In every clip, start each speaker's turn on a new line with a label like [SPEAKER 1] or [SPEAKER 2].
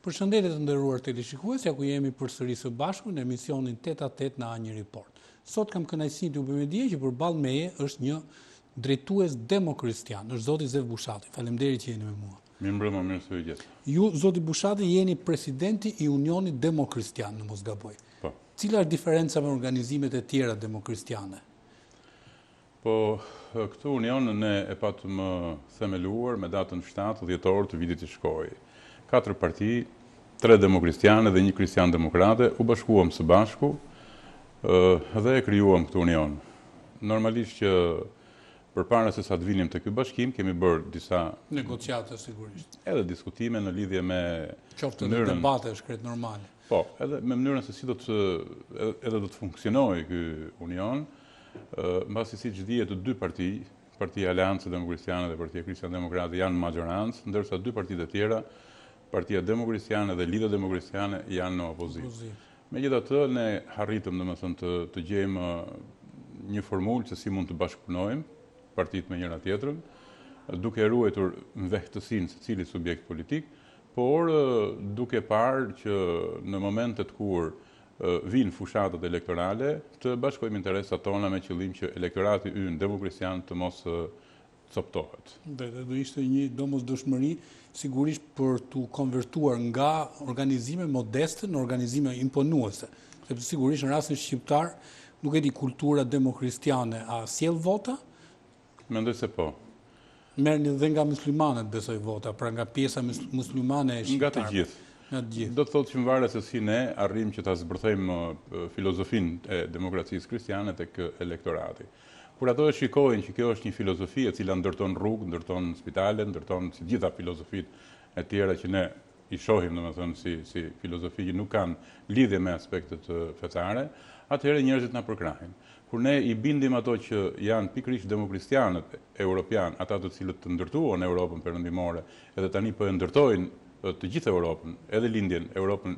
[SPEAKER 1] Përshëndetje të nderuar teleshikues, ja ku jemi përsëri së bashku në emisionin 8-8 në A1 Report. Sot kam kënaqësinë t'ju bëjmë dije që përballë meje është një drejtues demokristian, është zoti Zev Bushati. Faleminderit që jeni me mua.
[SPEAKER 2] Mirëmbrëma, mirë se u gjet.
[SPEAKER 1] Ju, zoti Bushati, jeni presidenti i Unionit Demokristian, në mos gaboj.
[SPEAKER 2] Po.
[SPEAKER 1] Cila është diferenca me organizimet e tjera demokristiane?
[SPEAKER 2] Po, këtë union ne e patëm themeluar me datën 7 dhjetor të vitit që shkoi. 4 parti, 3 demokristiane dhe 1 kristian-demokrate, u bashkuam së bashku dhe e krijuam këtë union. Normalisht që përpara se sa të vinim te ky bashkim, kemi bërë disa
[SPEAKER 1] negociate sigurisht.
[SPEAKER 2] Edhe diskutime në lidhje me
[SPEAKER 1] qoftë në debate është krejt normale.
[SPEAKER 2] Po, edhe me mënyrën se si do të funksionojë ky union, mbasi siç dihet të 2 parti, Partia Aleancë Demokristiane dhe Partia Kristian-Demokrate janë majorancë, ndërsa 2 partitë e tjera, Partia Demokristiane dhe Lidhja Demokristiane janë në opozitë. Megjithatë, ne arritëm domethënë të gjejmë një formulë se si mund të bashkëpunojmë partitë me njëra tjetrën, duke ruajtur vehtësinë secilit subjekt politik, por duke parë që në momentet kur vinë fushatat elektorale, të bashkojmë interesat tona me qëllim që elektorati ynë demokristian të mos coptohet.
[SPEAKER 1] Dhe do ishte një domosdoshmëri sigurisht për të konvertuar nga organizime modeste në organizime imponuese. Sepse sigurisht në rastin shqiptar, nuk e di kultura demokristiane a sjell vota?
[SPEAKER 2] Mendoj se po.
[SPEAKER 1] Merrni dhe nga muslimanët besoj vota, pra nga pjesa muslimane e shqiptarëve.
[SPEAKER 2] Nga të gjithë. Do të thotë që më varet se si ne arrim që ta zbërthejmë filozofinë e demokracisë kristiane tek elektorati. Kur ato e shikojnë që kjo është një filozofi e cila ndërton rrugë, ndërton spitale, ndërton si gjitha filozofitë e tjera që ne i shohim domethënë si filozofi që nuk kanë lidhje me aspektet fetare, atëherë njerëzit na përkrahin. Kur ne i bindim ato që janë pikërisht demokristianët europian, ata të cilët të ndërtuan Europën perëndimore, edhe tani po e ndërtojnë të gjithë Europën, edhe lindjen Europën,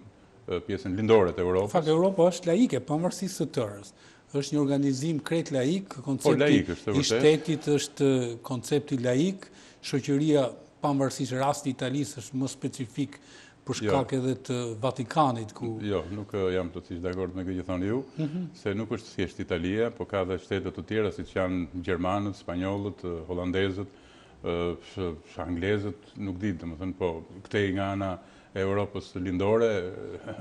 [SPEAKER 2] pjesën lindore të Europës.
[SPEAKER 1] Në fakt Europa është laike, pavarësisht së tërës. Është një organizim krejt laik, koncepti i shtetit është koncepti laik, shoqëria pavarësisht rasti i Italisë është më specifik për shkak edhe të Vatikanit ku
[SPEAKER 2] Jo, nuk jam plotësisht dakord me këtë që thoni ju, se nuk është thjesht Italia, por ka edhe shtete të tjera siç janë gjermanët, spanjollët, hollandezët, anglezët, nuk di, domethënë, po këtej nga ana e Europës lindore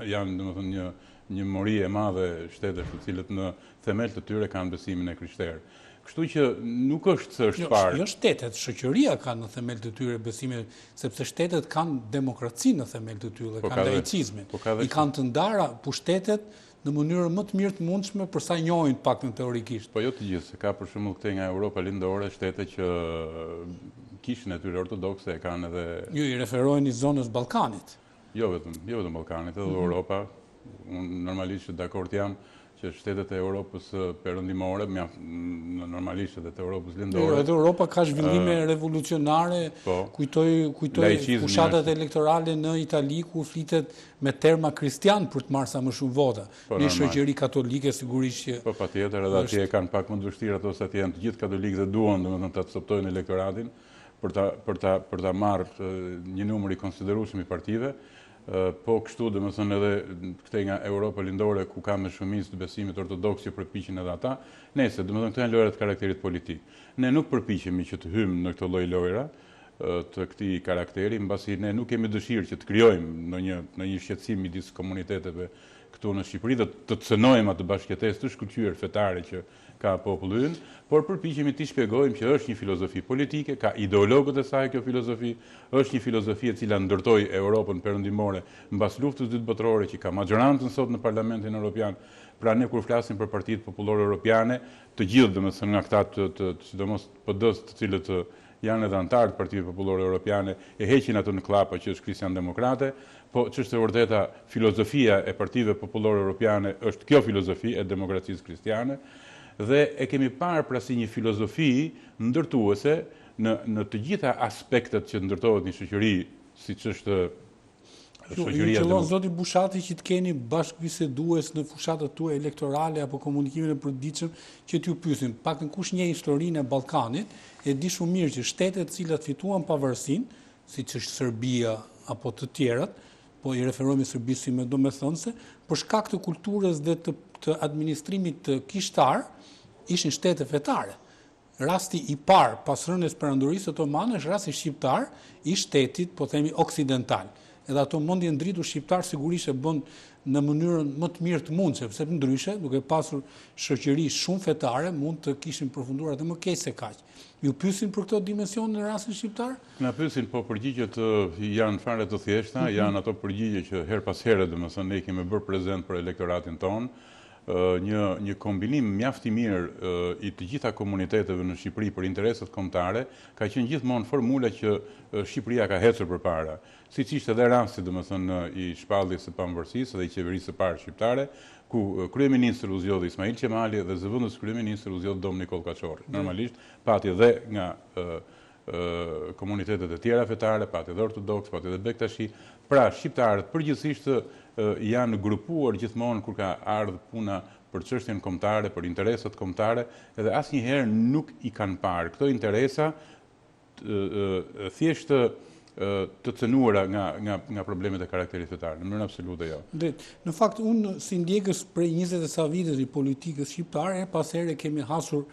[SPEAKER 2] janë domethënë një mori e madhe shtetesh të cilët në themel të tyre kanë besimin e krishterë. Kështu që nuk është se është parë.
[SPEAKER 1] Jo shtetet, shoqëria ka në themel të tyre besimin, sepse shtetet kanë demokraci në themel të tyre, kanë laicizmin. I kanë të ndara pushtetet në mënyrë më të mirë të mundshme për sa njohin paktën teorikisht.
[SPEAKER 2] Po jo të gjithë, se ka për shembull këtej nga Europa lindore shtete që kishën e tyre ortodokse e kanë edhe.
[SPEAKER 1] Ju i referoheni zonës Ballkanit.
[SPEAKER 2] Jo vetëm Ballkanit, edhe Europa. Unë normalisht dakord jam që shtetet e Europës perëndimore, normalisht edhe të Europës lindore.
[SPEAKER 1] Edhe Europa ka zhvillime revolucionare, kujtoj fushatat elektorale në Itali ku flitet me terma kristian për të marrë sa më shumë vota. Në shoqëri katolike sigurisht që
[SPEAKER 2] po patjetër, edhe atje kanë pak më të vështirë ato se atje janë të gjithë katolikë dhe duan domethënë ta coptojnë elektoratin për ta marrë një numër i konsiderueshëm i partive. Po kështu domethënë edhe këtej nga Europa lindore ku ka me shumicë të besimit ortodoks që përpiqen edhe ata. Nëse domethënë këto janë lojrat e karakterit politik. Ne nuk përpiqemi që të hymë në këto lloj lojra të këtij karakteri, mbasi ne nuk kemi dëshirë që të krijojmë në një shqetësim midis komuniteteve këtu në Shqipëri dhe të cënojmë atë bashkëjetesë të shkëlqyer fetare që ka populli ynë, por përpiqemi t'i shpjegojmë që është një filozofi politike, ka ideologët e saj kjo filozofi, është një filozofi e cila ndërtoi Europën perëndimore mbas luftës së dytë botërore që ka majorancën sot në Parlamentin Evropian. Pra ne kur flasim për partitë popullore europiane, të gjithë domethënë nga këta sidomos PD-s të cilët janë edhe antarë të Partive Popullore Europiane, e heqin atë në klapa që është kristian-demokrate, po ç'është e vërteta, filozofia e Partive Popullore Europiane është kjo filozofi e demokracisë kristiane, dhe e kemi parë pra si një filozofi ndërtuese në të gjitha aspektet që ndërtohet një shoqëri, siç është shoqëria.
[SPEAKER 1] Ju zoti Bushati që të keni bashkëbisedues në fushatat tuaja elektorale apo komunikimin e përditshëm që t'ju pyesin, paktën kush njeh historinë e Ballkanit, e di shumë mirë që shtetet të cilat fituan pavarësinë, siç është Serbia apo të tjerat, po i referojmë Serbisë si me domethënëse, për shkak të kulturës dhe të administrimit të kishtar, ishin shtete fetare. Rasti i parë pas rënies perandorisë otomane është rasti shqiptar i shtetit, po themi, oksidental. Edhe ato mendjen dritur shqiptar sigurisht e bën në mënyrën më të mirë të mundshme, sepse ndryshe, duke pasur shoqëri shumë fetare, mund të kishin përfunduar edhe më keq se kaq. Ju pyesin për këto dimensione në rastin shqiptar?
[SPEAKER 2] Na pyesin, po përgjigjet janë fare të thjeshta, janë ato përgjigje që her pas here, domethënë ne kemi bërë prezent për elektoratin ton. Një kombinim mjaft i mirë i të gjitha komuniteteve në Shqipëri për interesat kombëtare ka qenë gjithmonë formula që Shqipëria ka ecur përpara. Siç ishte edhe rasti domethënë i shpalljes së pavarësisë dhe i qeverisë së parë shqiptare, ku kryeministri u zgjodhi Ismail Qemali dhe zëvendës kryeministri u zgjodhi Dom Nikol Kaçorri. Normalisht pati edhe nga komunitetet e tjera fetare, pati edhe ortodoks, pati edhe bektashi. Pra, shqiptarët përgjithsisht janë grupuar gjithmonë kur ka ardhur puna për çështjen kombëtare, për interesat kombëtare, edhe asnjëherë nuk i kanë parë këto interesa thjesht të cënuara nga problemet e karakterit fetar, në mënyrë absolute jo.
[SPEAKER 1] Në fakt, unë si ndjekës prej 20 e sa viteve të politikës shqiptare, pas here kemi hasur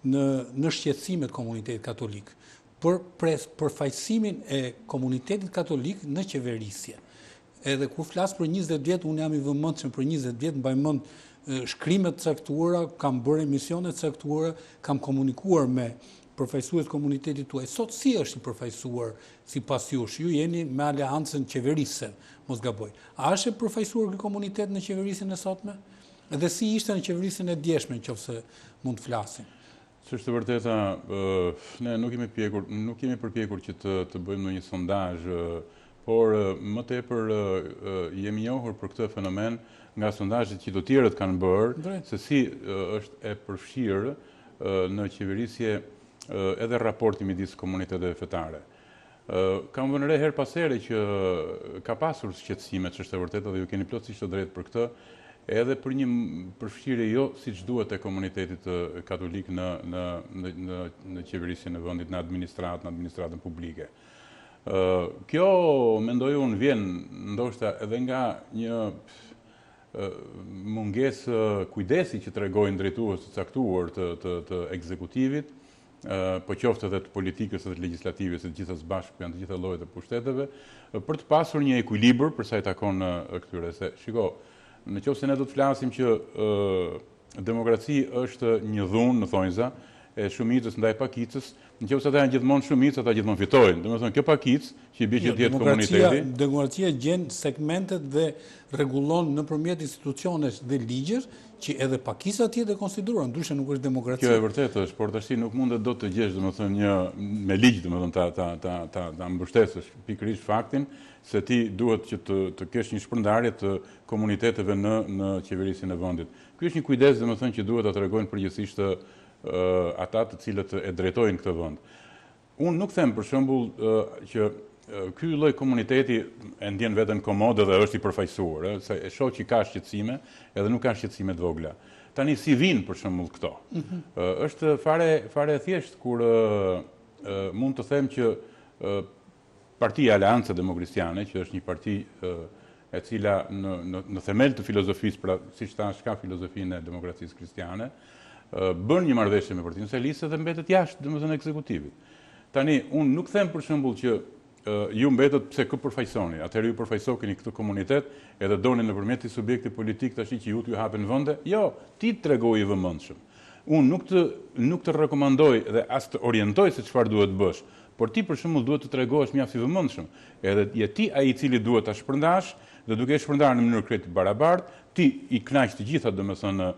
[SPEAKER 1] në shqetësimet komunitetit katolik për përfaqësimin e komunitetit katolik në qeverisje. Edhe kur flas për 20 vjet, unë jam i vëmendshëm për 20 vjet, mbaj mend shkrimet të caktuara, kam bërë emisione të caktuara, kam komunikuar me përfaqësues komunitetit tuaj. Sot si është i përfaqësuar sipas jush? Ju jeni me aleancën qeverisë, mos gaboj. A është e përfaqësuar ky komunitet në qeverisjen e sotme? Dhe si ishte në qeverisjen e djeshme, nëse mund të flasim?
[SPEAKER 2] Është vërteta, ne nuk kemi përpjekur që të bëjmë ndonjë sondazh, por më tepër jemi njohur për këtë fenomen nga sondazhet që të tjerët kanë bërë, se si është e përfshirë në qeverisje edhe raporti midis komuniteteve fetare. Kam vënë re her pas here që ka pasur shqetësime, që është e vërtetë dhe ju keni plotësisht të drejtë për këtë, edhe për një përfshirje jo siç duhet e komunitetit katolik në qeverisjen e vendit, në administratën publike. Kjo, mendoj unë, vjen ndoshta edhe nga një mungesë kujdesi që tregojnë drejtues të caktuar të ekzekutivit, po qoftë edhe të politikës dhe të legislativës, të gjitha së bashku janë të gjitha llojet e pushteteve, për të pasur një ekuilibër për sa i takon këtyre. Shiko, nëse ne do të flasim që demokraci është një dhunë, në thonjza, e shumicës ndaj pakicës, nëse ata janë gjithmonë shumicë, ata gjithmonë fitojnë. Domethënë kjo pakicë që i bie që të jetë komuniteti.
[SPEAKER 1] Demokracia gjen segmentet dhe rregullon nëpërmjet institucionesh dhe ligjesh që edhe pakica tjetër konsiderohen, ndryshe nuk është demokracia.
[SPEAKER 2] Kjo e vërtetë është, por tash nuk mundet dot të gjesh domethënë me ligj domethënë ta mbështesësh pikërisht faktin se ti duhet që të kesh një shpërndarje të komuniteteve në qeverisjen e vendit. Ky është një kujdes domethënë që duhet ta tregojnë përgjithsisht ata të cilët e drejtojnë këtë vend. Unë nuk them për shembull që ky lloj komuniteti e ndjen veten komod dhe është i përfaqësuar, se e shoh që ka shqetësime, edhe nuk ka shqetësime të vogla. Tani si vin për shembull këto? Është fare e thjesht kur mund të them që Partia Aleanca Demokristiane, që është një parti e cila në themel të filozofisë, pra siç thash, ka filozofinë e demokracisë kristiane, bën një marrëveshje me Partinë Socialiste dhe mbetet jashtë domethënë ekzekutivit. Tani unë nuk them për shembull që ju mbetet pse kë përfaqësoni, atëherë ju përfaqësoni këtë komunitet edhe doni nëpërmjet të subjektit politik tash që ju hapen vende. Jo, ti tregoj i vëmendshëm. Unë nuk të rekomandoj dhe as të orientoj se çfarë duhet bësh, por ti për shembull duhet të tregohesh mjaft i vëmendshëm. Edhe je ti ai i cili duhet ta shpërndash dhe duke e shpërndarë në mënyrë krejt barabartë, ti i kënaq të gjitha domethënë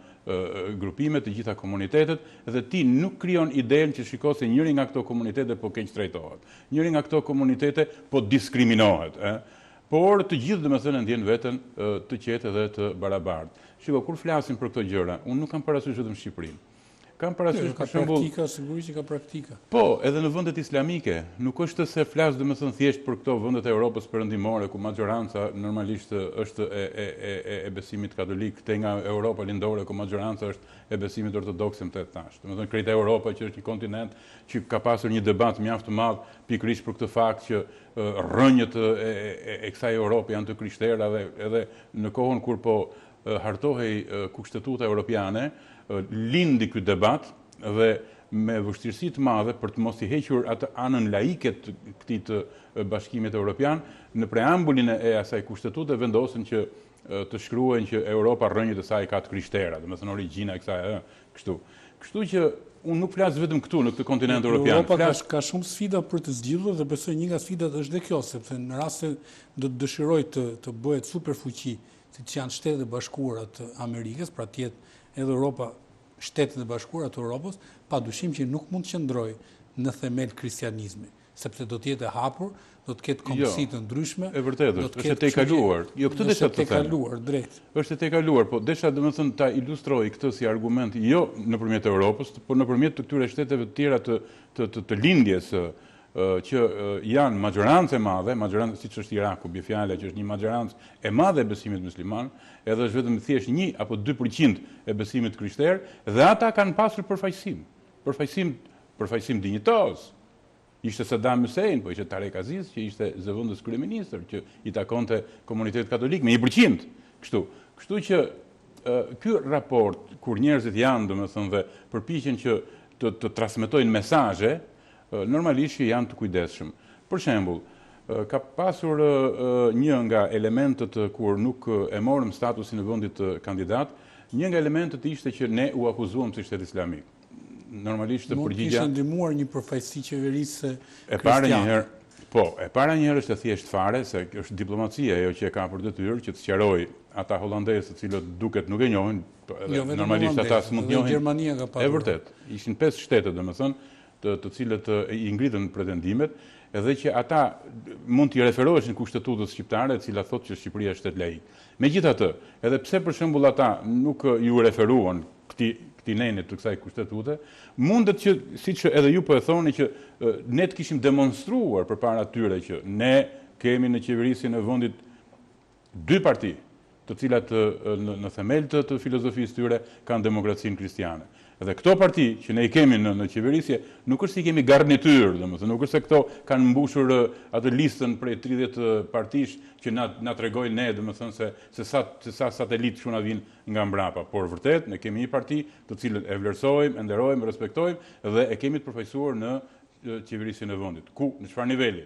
[SPEAKER 2] grupimet, të gjitha komunitetet, dhe ti nuk krijon idenë që shiko se njëri nga këto komunitete po keq trajtohet. Njëri nga këto komunitete po diskriminohet, por të gjithë domethënë ndjen veten të qetë dhe të barabartë. Shiko, kur flasim për këto gjëra, unë nuk kam parasysh vetëm Shqipërinë. Kam parasysh
[SPEAKER 1] për shembull. Ka praktika, sigurisht që ka praktika.
[SPEAKER 2] Po, edhe në vendet islamike, nuk është se flas domethënë thjesht për këto vendet e Europës perëndimore ku majoranca normalisht është e besimit katolik, te nga Europa lindore ku majoranca është e besimit ortodoks më të tash. Domethënë krejt Europa që është një kontinent që ka pasur një debat mjaft të madh pikërisht për këtë fakt që rrënjët e kësaj Europe janë të krishterëve, edhe në kohën kur po hartohej kushtetuta europiane, lindi ky debat dhe me vështirësi të madhe për të mos i hequr atë anën laike të këtij të Bashkimit Evropian, në preambulin e asaj kushtetute vendosën që të shkruajnë që Europa rrënjët e saj ka të krishtera, domethënë origjina e kësaj kështu. Kështu që unë nuk flas vetëm këtu në këtë kontinent evropian.
[SPEAKER 1] Europa ka shumë sfida për të zgjidhur dhe besoj një nga sfidat është dhe kjo, sepse në rast se do të dëshiroj të bëhet superfuqi, siç janë Shtetet e Bashkuara të Amerikës, pra të jetë edhe Europa Shtetet e Bashkuara të Europës, padyshim që nuk mund të qëndrojë në themel kristianizmi, sepse do të jetë e hapur, do të ketë kombësi të ndryshme.
[SPEAKER 2] E vërtetë, është e tejkaluar. Jo, këtë desha të them. Është e
[SPEAKER 1] tejkaluar, drejt.
[SPEAKER 2] Është e tejkaluar, po desha domethënë ta ilustroj këtë si argument jo nëpërmjet Europës, por nëpërmjet të këtyre shteteve të tjera të lindjes që janë majorancë e madhe, majorancë siç është Iraku, bie fjala që është një majorancë e madhe e besimit musliman, edhe është vetëm thjesht 1 apo 2% e besimit krishter, dhe ata kanë pasur përfaqësim dinjitoz. Ishte Saddam Hussein, po ishte Tarek Aziz, që ishte zëvendës kryeministër, që i takonte komunitetit katolik me 1%. Kështu që ky raport, kur njerëzit janë, domethënë, dhe përpiqen që të transmetojnë mesazhe, normalisht që janë të kujdesshëm. Për shembull, ka pasur një nga elementët kur nuk e morëm statusin e vendit kandidat, një nga elementët ishte që ne u akuzuam si Shtet Islamik. Normalisht të përgjigja...
[SPEAKER 1] Nuk ishte ndihmuar një përfaqësi qeverisë
[SPEAKER 2] kristiane. E para një herë është e thjesht fare, se është diplomacia ajo që e ka për detyrë që të sqarojë ata hollandezë, të cilët duket nuk e njohin, normalisht ata s'mund të njohin.
[SPEAKER 1] Gjermania ka pasur.
[SPEAKER 2] E vërtet, ishin 5 shtete domethënë, të cilët i ngritën pretendimet, edhe që ata mund t'i referoheshin kushtetutës shqiptare, e cila thotë që Shqipëria është shtet laik. Megjithatë, edhe pse për shembull ata nuk ju referuan këtij nenit të kësaj kushtetute, mundet që, siç edhe ju po e thoni, që ne të kishim demonstruar përpara tyre që ne kemi në qeverisjen e vendit 2 parti, të cilat në themel të filozofisë tyre kanë demokracinë kristiane. Edhe këto parti që ne i kemi në qeverisje, nuk është se i kemi garnityr, domethënë, nuk është se këto kanë mbushur atë listën prej 30 partish që na tregojnë ne, domethënë, se sa satelit që na vinë nga mbrapa, por vërtet ne kemi një parti të cilën e vlerësojmë, e nderojmë, e respektojmë dhe e kemi të përfaqësuar në qeverisjen e vendit. Ku, në çfarë niveli?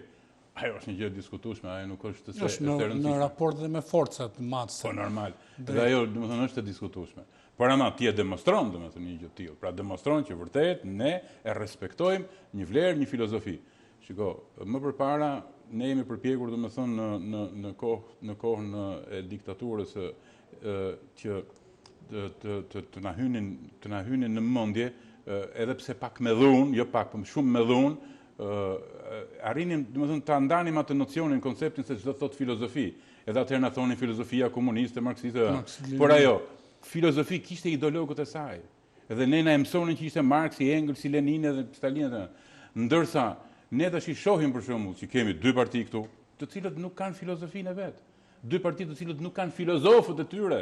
[SPEAKER 2] Ajo është një gjë e diskutueshme, ajo nuk është se
[SPEAKER 1] është në raport dhe me forcat matëse.
[SPEAKER 2] Po normal. Dhe ajo, domethënë, është e diskutueshme. Por ama ti e demonstron, domethënë, një gjë të tillë. Pra demonstron që vërtet ne e respektojmë një vlerë, një filozofi. Shiko, më përpara ne jemi përpjekur, domethënë, në kohën e diktaturës që të na hynin në mendje, edhe pse pak me dhunë, jo pak, por shumë me dhunë, arrinim, domethënë, ta ndanim atë nocionin, konceptin se çdo thot filozofi. Edhe atëherë na thonin filozofia komuniste, marksiste, por ajo filozofi kishte ideologët e saj. Edhe ne na mësonin që ishte Marksi, Engels, Lenin dhe Stalin. Ndërsa ne tash i shohim për shembull që kemi 2 parti këtu, të cilët nuk kanë filozofinë e vet. 2 parti të cilët nuk kanë filozofët e tyre.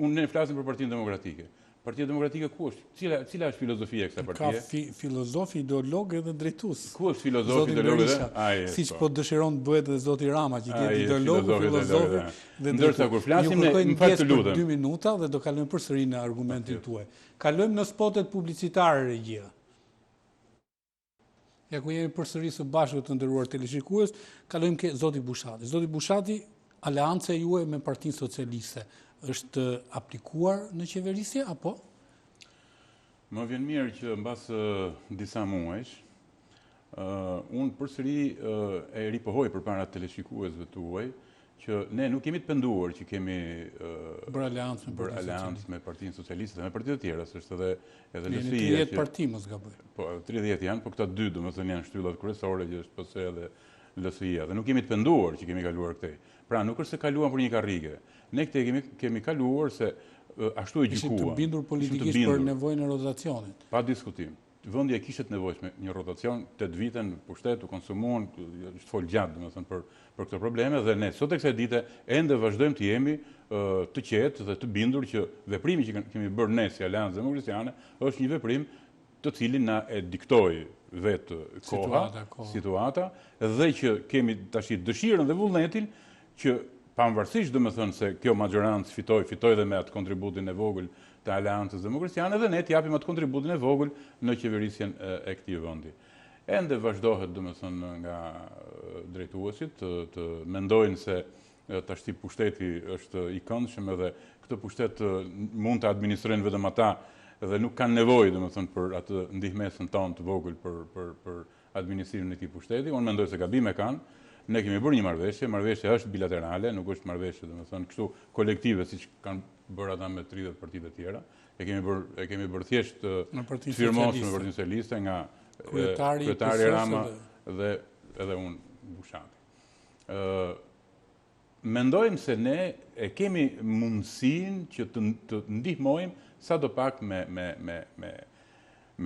[SPEAKER 2] Unë ne flasim për Partinë Demokratike. Partia Demokratike ku është? Cila është filozofia e kësaj partie?
[SPEAKER 1] Ka filozofi, ideolog edhe drejtues.
[SPEAKER 2] Ku është filozofi, ideolog edhe?
[SPEAKER 1] Siç po dëshiron të bëhet edhe zoti Rama, që të jetë ideolog, filozofi dhe
[SPEAKER 2] ndërsa kur flasim ne, më fal të lutem.
[SPEAKER 1] 2 minuta dhe do kalojmë përsëri në argumentin tuaj. Kalojmë në spotet publicitare regjia. Ja ku jemi përsëri së bashku të nderuar teleshikues, kalojmë ke zoti Bushati. Zoti Bushati, aleanca juaj me Partinë Socialiste është aplikuar në qeverisje, apo?
[SPEAKER 2] Më vjen mirë që mbas disa muajsh, unë përsëri e ripohoj përpara teleshikuesve tuaj, që ne nuk kemi të penduar që kemi
[SPEAKER 1] bërë aleancë
[SPEAKER 2] me Partinë Socialiste dhe me partitë të tjera, është edhe
[SPEAKER 1] LSI-ja. 30 parti mos gaboj.
[SPEAKER 2] Po, 30 janë, po këta 2 domethënë janë shtyllat kryesore që është PS edhe LSI-ja. Dhe nuk kemi të penduar që kemi kaluar këtej. Pra nuk është se kaluam për një karrige. Ne këtë kemi kaluar se ashtu e gjykuam.
[SPEAKER 1] Ishim të bindur politikisht për nevojën e rotacionit.
[SPEAKER 2] Pa diskutim. Vendi e kishte nevojë një rotacion, 8 vite në pushtet u konsumuan, është fol gjatë domethënë për këto probleme dhe ne sot e kësaj dite ende vazhdojmë të jemi të qetë dhe të bindur që veprimi që kemi bërë ne si Aleancë Demokristane është një veprim të cilin na e diktoi vetë koha, situata dhe që kemi tash dëshirën dhe vullnetin që pavarësisht domethënë se kjo majorancë fitoi dhe me atë kontributin e vogël të Aleancës Demokristane dhe ne t'japim atë kontributin e vogël në qeverisjen e këtij vendi. Ende vazhdohet domethënë nga drejtuesit të mendojnë se tash pushteti është i këndshëm edhe këtë pushtet mund të administrojnë vetëm ata dhe nuk kanë nevojë domethënë për atë ndihmesën tonë të vogël për administrimin e këtij pushteti. Unë mendoj se gabim e kanë. Ne kemi bërë një marrëveshje është bilaterale, nuk është marrëveshje domethënë kështu kolektive siç kanë bërë ata me 30 partitë e tjera. E kemi bërë thjesht firmosur me Partinë Socialiste nga kryetari Rama dhe edhe unë Bushati. Mendojmë se ne e kemi mundësinë që të ndihmojmë sadopak me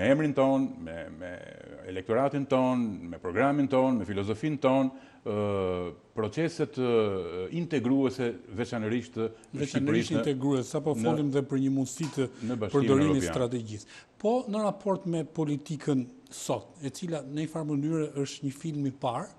[SPEAKER 2] emrin ton, me elektoratin ton, me programin ton, me filozofin ton, proceset integruese veçanërisht
[SPEAKER 1] integruese, sa po folim dhe për një mundësi të përdorimit strategjisë. Po në raport me politikën sot, e cila në një farë mënyrë është një film i parë,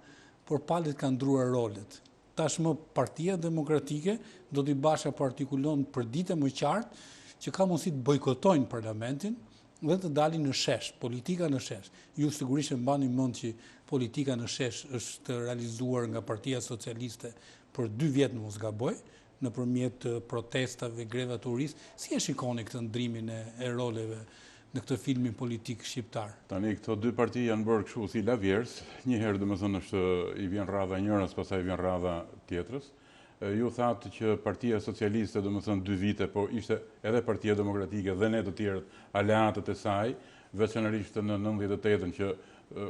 [SPEAKER 1] por palët kanë ndryshuar rolet. Tashmë Partia Demokratike do t'i Basha po artikulon për ditë më qartë që ka mundësi të bojkotojnë parlamentin dhe të dalin në shesh, politika në shesh. Ju sigurisht e mbani mend që politika në shesh është realizuar nga Partia Socialiste për 2 vjet në mos gaboj, nëpërmjet protestave, greva turistë. Si e shikoni këtë ndrimin e roleve në këtë filmin politik shqiptar?
[SPEAKER 2] Tani këto 2 parti janë bërë kështu si lavjerës, një herë domethënë është i vjen radha njërës, pastaj vjen radha tjetrës. Ju thatë që Partia Socialiste, domethënë 2 vite, po ishte edhe Partia Demokratike dhe ne të tjerët aleatët e saj, veçanërisht në 98-ën që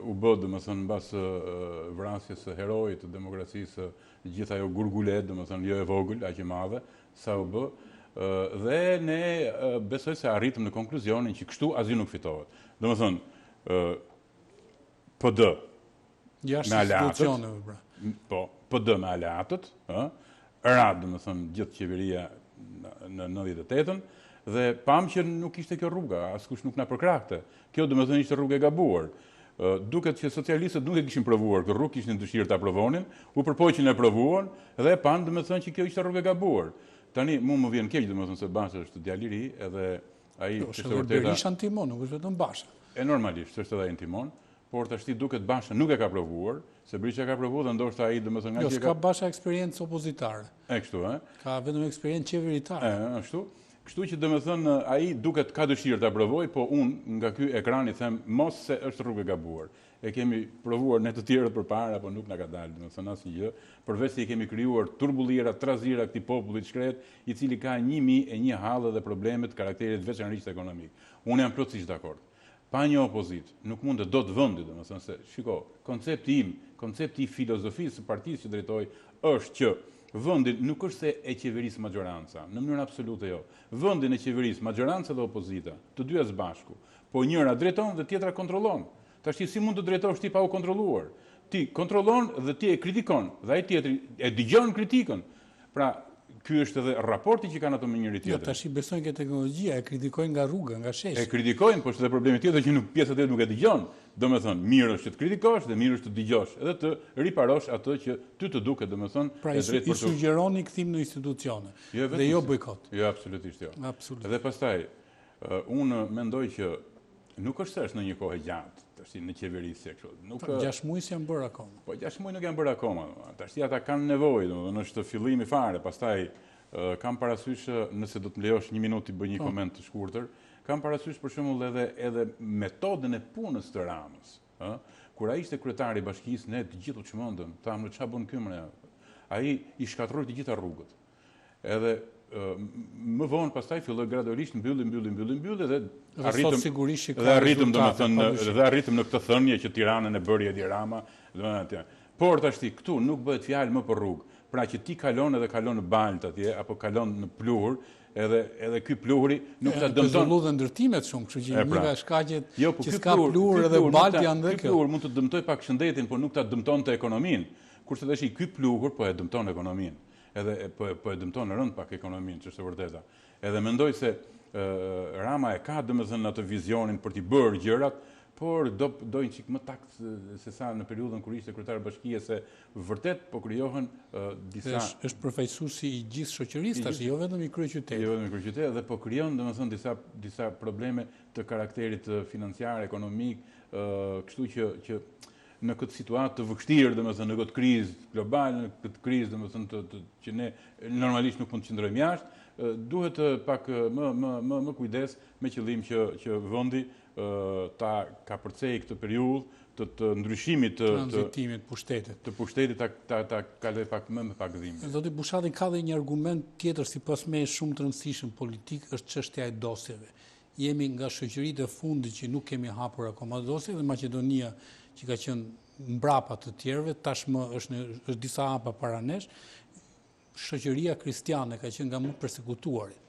[SPEAKER 2] u bë domethënë mbas vrasjes së heroit të demokracisë, gjithë ajo gurgulet, domethënë jo e vogël, aq e madhe, sa u bë, dhe ne besoj se arritëm në konkluzionin që kështu asgjë nuk fitohet. Domethënë PD me aleatët, po, PD me aleatët, radë, domethënë, gjithë qeveria në 98-ën, dhe pam që nuk ishte kjo rruga, askush nuk na përkrahte. Kjo domethënë ishte rrugë e gabuar. Duket që socialistët nuk e kishin provuar këtë rrugë, kishin dëshirë ta provonin, u përpoqën e provuan dhe pan domethënë që kjo ishte rrugë e gabuar. Tani mua më vjen keq domethënë se Basha është djalë i ri, edhe ai
[SPEAKER 1] është vërtetë Berisha antimon, nuk është vetëm Basha.
[SPEAKER 2] E normalisht është edhe antimon. Por tash duket Basha nuk e ka provuar, se Berisha ka provuar dhe ndoshta ai domethënë
[SPEAKER 1] nga që ka Basha eksperiencë opozitare.
[SPEAKER 2] Kështu,
[SPEAKER 1] Ka vetëm eksperiencë qeveritare.
[SPEAKER 2] Ashtu. Kështu që domethënë ai duket ka dëshirë ta provojë, po unë nga ky ekran i them mos se është rrugë e gabuar. E kemi provuar ne të tjerët përpara, po nuk na ka dalë domethënë asnjë, përveç se i kemi krijuar turbullira, trazira këtij populli të shkret, i cili ka 1001 hallë dhe probleme të karakterit veçanërisht ekonomik. Unë jam plotësisht dakord. Pa një opozit, nuk mund të do të vëndi, domethënë se, shiko, koncepti i filozofisë së partisë që drejtoj është që vëndin nuk është se e qeverisë majoranca, në mënyrë absolute jo. Vëndin e qeverisë majoranca dhe opozita, të dyja së bashku, po njëra drejton dhe tjetra kontrollon. Tash ti si mund të drejtosh ti pa u kontrolluar? Ti kontrollon dhe ti e kritikon, dhe ai tjetri e dëgjon kritikën. Pra, ky është edhe raporti që kanë ato me njëri tjetrin.
[SPEAKER 1] Jo, tash i besojnë ke teknologjia, e kritikojnë nga rruga, nga sheshi.
[SPEAKER 2] E kritikojnë, po është edhe problemi tjetër që pjesa tjetër nuk e dëgjon. Domethënë, mirë është që të kritikosh dhe mirë është të dëgjosh, edhe të riparosh atë që ty të duket, domethënë,
[SPEAKER 1] pra, e drejtë për të. I sugjeroni kthim në institucione dhe jo bojkot.
[SPEAKER 2] Jo, absolutisht jo.
[SPEAKER 1] Absolutisht.
[SPEAKER 2] Dhe pastaj, unë mendoj që nuk është se është në një kohë gjatë, tash në qeverisje kështu. Nuk
[SPEAKER 1] 6 muaj janë bërë akoma.
[SPEAKER 2] Po 6 muaj nuk janë bërë akoma. Tash ata kanë nevojë, domethënë është fillimi fare, pastaj kam parasysh nëse do të më lejosh 1 minutë të bëj një koment të shkurtër, kam parasysh për shembull edhe metodën e punës të Ramës, kur ai ishte kryetari i bashkisë, ne të gjithë u çmendëm, thamë ç'a bën ky më. Ai i shkatroi të gjitha rrugët. Edhe më vonë pastaj filloi gradualisht mbylli dhe arritëm domethënë në këtë thënie që Tiranën e bëri Edi Rama, domethënë. Por tash këtu nuk bëhet fjalë më për rrugë, pra që ti kalon edhe kalon në Balt atje, apo kalon në Pluhur, edhe ky pluhuri nuk ta dëmton.
[SPEAKER 1] Përzullu dhe ndërtimet shumë, kështu që një nga shkaqet që s'ka pluhur edhe Balt janë dhe kjo.
[SPEAKER 2] Ky pluhur mund të dëmtoj pak shëndetin, por nuk ta dëmtonte ekonominë. Kurse tash ky pluhur po e dëmton ekonominë. Edhe po e dëmton rënd pak ekonominë, që është e vërteta. Edhe mendoj se Rama e ka domethënë atë vizionin për t'i bërë gjërat, por do një qikë më takt se sa në periudhën kur ishte kryetar bashkie, se vërtet po krijohen disa...
[SPEAKER 1] është përfaqësuesi i gjithë shoqërisë tash, jo vetëm i kryeqytetit.
[SPEAKER 2] Jo vetëm i kryeqytetit, dhe po krijon domethënë disa probleme të karakterit financiar, ekonomik, kështu që në këtë situatë të vështirë, domethënë në këtë krizë globale, në këtë krizë domethënë që ne normalisht nuk mund të qëndrojmë jashtë, duhet pak më kujdes me qëllim që vendi ta ka përcej këtë periudhë të ndryshimit
[SPEAKER 1] tranzitimit
[SPEAKER 2] të pushtetit ta kaloj pak më me pak dhimbje.
[SPEAKER 1] Zoti Bushati, ka dhe një argument tjetër sipas me shumë të rëndësishëm politik, është çështja e dosjeve. Jemi nga shoqëritë e fundit që nuk kemi hapur akoma dosje, dhe Maqedonia që ka qenë mbrapa të tjerëve, tashmë është disa hapa para nesh. Shoqëria kristiane ka qenë nga më përsekutuarit.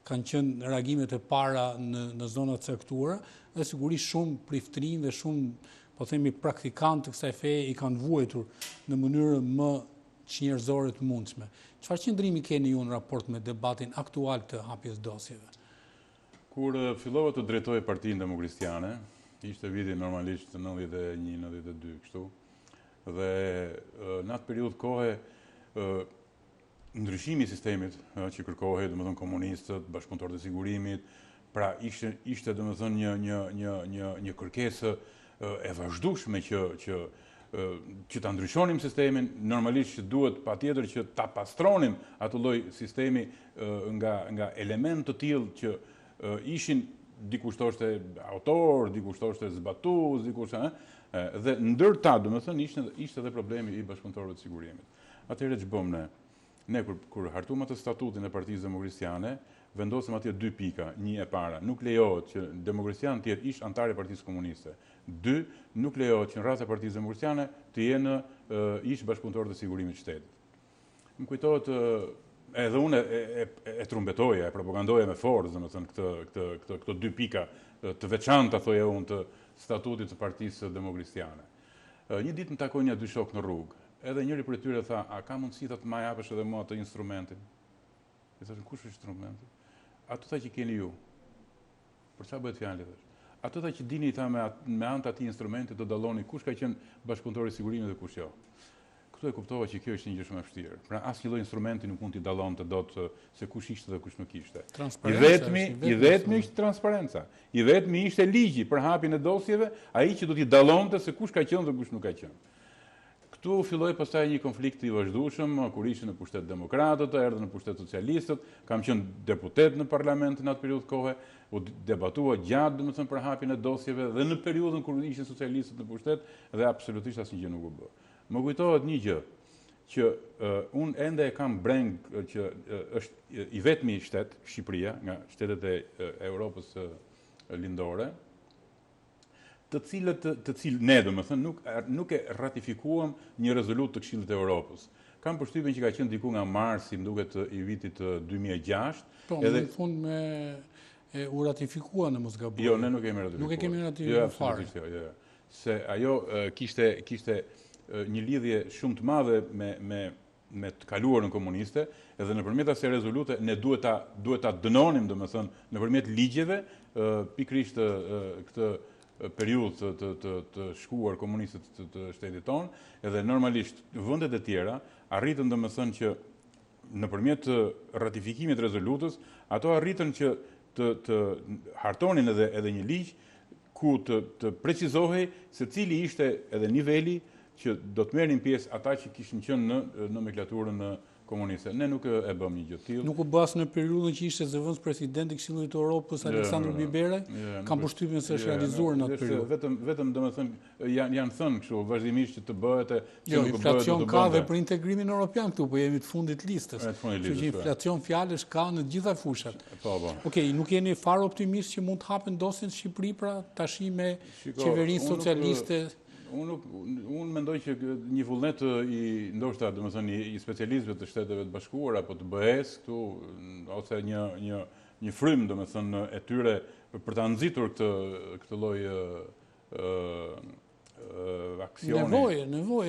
[SPEAKER 1] Kanë qenë reagimet e para në zonat caktuara, dhe sigurisht shumë priftërin dhe shumë, po themi, praktikantë të kësaj feje i kanë vuajtur në mënyrë më çnjerëzore të mundshme. Çfarë qëndrimi keni ju në raport me debatin aktual të hapjes dosjeve?
[SPEAKER 2] Kur fillova të drejtoj Partinë Demokristiane, ishte viti normalisht 91-92 kështu, dhe në atë periudhë kohe ndryshimi i sistemit që kërkohej, domethënë komunistët, bashkëpunëtorët e sigurimit, pra ishte domethënë një kërkesë e vazhdueshme që ta ndryshonim sistemin, normalisht që duhet patjetër që ta pastronim atë lloj sistemi nga elementë të tillë që ishin dikush thoshte autor, dikush thoshte zbatues, dikush dhe ndër ta domethënë ishte edhe problemi i bashkëpunëtorëve të sigurimit. Atëherë ç'bëm ne? Ne kur hartuam atë statutin e Partisë Demokristiane, vendosëm atje 2 pika. 1 e para, nuk lejohet që Demokristian të jetë ish antar i Partisë Komuniste. 2, nuk lejohet që në rast se Partisë Demokristiane të jenë ish bashkëpunëtorë të sigurimit të shtetit. Më kujtohet edhe unë e trumbetoja, e propagandoja me forcë, domethënë këto 2 pika të veçanta, thoja unë, të statutit të Partisë Demokristiane. Një ditë më takoi një 2 shok në rrugë. Edhe njëri për tyre tha, a ka mundësi të më japësh edhe mua atë instrumentin? I thashën, kush është instrumenti? Ato tha që keni ju. Për çfarë bëhet fjalë thash? Ato tha që dini tha me anë të atij instrumenti të dalloni kush ka qenë bashkëpunëtor i sigurimit dhe kush jo. Këtu e kuptova që kjo ishte një gjë shumë e vështirë. Pra asnjë lloj instrumenti nuk mund t'i dallonte dot se kush ishte dhe kush nuk ishte. I vetmi ishte transparenca. I vetmi ishte ligji për hapjen e dosjeve, ai që do t'i dallonte se kush ka qenë dhe kush nuk ka qenë. Këtu filloi pastaj një konflikt i vazhdueshëm, kur ishin në pushtet demokratët, erdhën në pushtet socialistët, kam qenë deputet në parlament në atë periudhë kohe, u debatua gjatë domethënë për hapjen e dosjeve dhe në periudhën kur ishin socialistët në pushtet dhe absolutisht asnjë gjë nuk u bë. Më kujtohet një gjë, që unë ende e kam breng që është i vetmi shtet, Shqipëria, nga shtetet e Europës lindore, të cilë ne domethënë nuk e ratifikuam një rezolutë të Këshillit të Europës. Kam përshtypjen që ka qenë diku nga marsi, më duket, i vitit 2006.
[SPEAKER 1] Po, në fund u ratifikua në mos gaboj.
[SPEAKER 2] Jo, ne nuk kemi ratifikuar.
[SPEAKER 1] Nuk e kemi ratifikuar fare.
[SPEAKER 2] Jo. Se ajo kishte një lidhje shumë të madhe me të kaluarën komuniste, edhe nëpërmjet asaj rezolute ne duhet ta dënonim domethënë nëpërmjet ligjeve pikërisht këtë periudhë të shkuar komunistët të shtetit tonë, edhe normalisht vendet e tjera arritën domethënë që nëpërmjet ratifikimit të rezolutës, ato arritën që të hartonin edhe një ligj ku të precizohej se cili ishte edhe niveli që do të merrnin pjesë ata që kishin qenë në nomenklaturën komuniste. Ne nuk e bëm një gjë të tillë.
[SPEAKER 1] Nuk u bas në periudhën që ishte zëvendës presidenti i Këshillit të Europës Aleksandr Biberaj, kam përshtypjen se është realizuar në atë periudhë.
[SPEAKER 2] Vetëm domethënë janë thënë kështu vazhdimisht që të bëhet
[SPEAKER 1] jo, inflacion ka dhe për integrimin evropian këtu, po jemi të fundit listës. Kështu që inflacion fjalësh ka në të gjitha fushat.
[SPEAKER 2] Po.
[SPEAKER 1] Okej, nuk jeni fare optimist që mund të hapen dosjen në Shqipëri pra tash me qeverinë socialiste?
[SPEAKER 2] Unë mendoj që një vullnet ndoshta i specialistëve të Shteteve të Bashkuara apo të BE-s këtu, ose një frym e tyre për ta nxitur këtë lloj aksioni.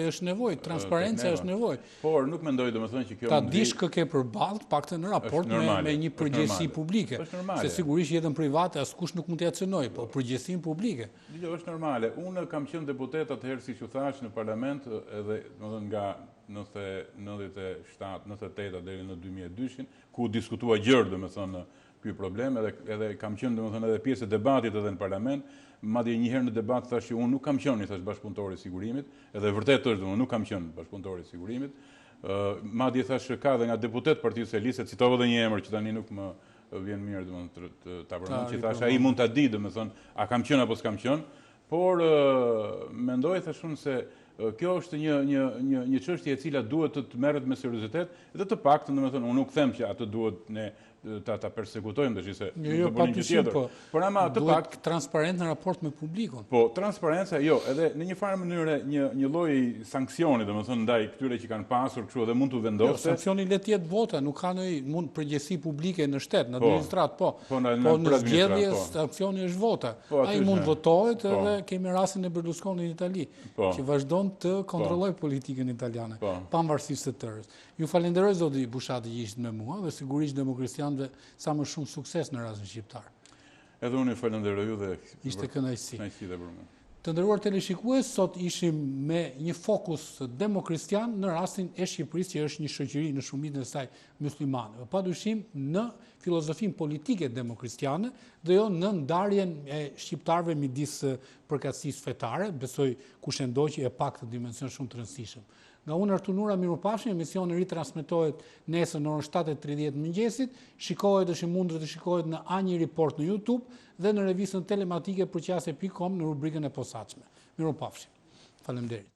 [SPEAKER 1] Është nevojë, transparenca është nevojë.
[SPEAKER 2] Por nuk mendoj që kjo
[SPEAKER 1] ta dish kë ke përballë, paktën në raport me një përgjegjësi publike. Se sigurisht jetën private askush nuk mund t'i acënojë, po përgjegjësinë publike.
[SPEAKER 2] Është normale. Unë kam qenë deputet atëherë, siç u thash, në parlament edhe nga 97-98 deri në 2002, ku diskutua gjërë ky problem, edhe kam qenë edhe pjesë e debatit edhe në parlament. Madje një herë në debat thash që unë nuk kam qenë bashkëpunëtor i sigurimit, edhe vërtet është unë nuk kam qenë bashkëpunëtor i sigurimit. Madje thash ka dhe nga deputet Partisë Socialiste, citova edhe një emër që tani nuk më vjen mirë ta përmend, që thash ai mund ta di, a kam qenë apo s'kam qenë, por mendoj thash unë se kjo është një çështje e cila duhet të merret me seriozitet, dhe të paktën unë nuk them që atë duhet ne ta persekutojmë se
[SPEAKER 1] jo patyshim,
[SPEAKER 2] por ama të
[SPEAKER 1] pak transparent në raport me publikun.
[SPEAKER 2] Po, transparenca edhe në një farë mënyrë një lloj sanksioni, ndaj këtyre që kanë pasur kështu dhe mund të vendosë.
[SPEAKER 1] Sanksioni le të jetë vota, nuk ka mund përgjegjësi publike në shtet, në administrat, po në zgjedhje sanksioni është vota. Ai mund votohet edhe kemi rastin e Berlusconi në Itali, që vazhdon të kontrollojë politikën italiane, pavarësisht të tërës. Ju falenderoj zoti Bushati që ishit me mua dhe sigurisht demokrisianëve sa më shumë sukses në rastin shqiptar.
[SPEAKER 2] Edhe unë ju falenderoj ju dhe
[SPEAKER 1] ishte kënaqësi.
[SPEAKER 2] Kënaqësi dhe për mua.
[SPEAKER 1] Të nderuar teleshikues, sot ishim me një fokus demokristian në rastin e Shqipërisë, që është një shoqëri në shumicën e saj muslimane. Padyshim në filozofinë politike demokristiane dhe jo në ndarjen e shqiptarëve midis përkatësisë fetare, besoj kush e ndoqi e pak të dimension shumë të rëndësishëm. Nga unë Artur Nura, mirupafshim, emisioni ritransmetohet nesër në orën 7:30 mëngjesit, shikohet është i mundur të shikohet në A1 Report në YouTube dhe në revistën telematike përqase.com në rubrikën e posaçme. Mirupafshim. Faleminderit.